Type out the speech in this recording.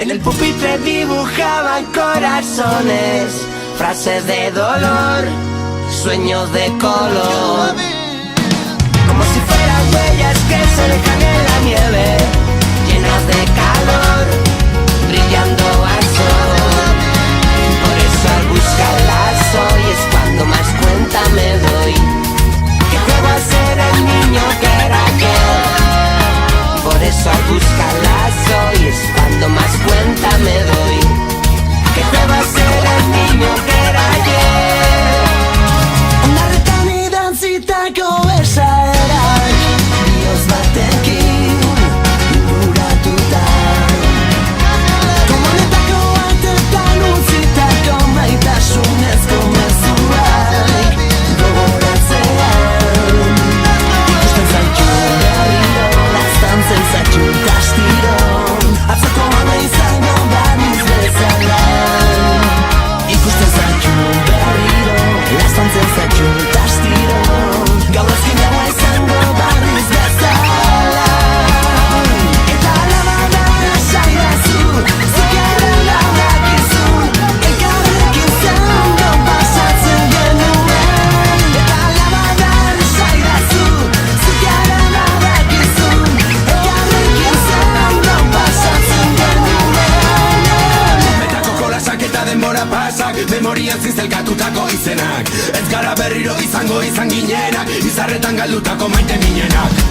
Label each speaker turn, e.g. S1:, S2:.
S1: En el pupitre dibujaban corazones, frases de dolor, sueños de color, como si fueran huellas que se dejan en la nieve, llenas de calor, brillando al sol. Por eso al buscarlas hoy es cuando más cuenta me doy que juego a ser el niño que era ayer. Por eso al buscarlas hoy es cuando más cuenta me doy que juego a ser el niño que era ayer. Una retenida zitako esaerak Dios batekin inguratuta, komunetako atetan utzitako maitasunezko mezuak gogoratzean. Ikusten zaitu berriro, laztantzen zaitu kastiro, atzoko hana izango baniz bezala. Ikusten zaitu berriro, laztantzen zaitu kastiro, gaur ezkin jaua izango baniz bezala. Eta alabada esaidazu, zikarren daukizun, elkarrekin zango pasatzen genuen. Eta alabada esaidazu, zikarren daukizun, elkarrekin zango pasatzen genuen.
S2: Betako kolasak eta denbora pasak, memorian zizelkatutako izenak. Ez gara berriro izango izan ginenak, izarretan galdutako maite minenak.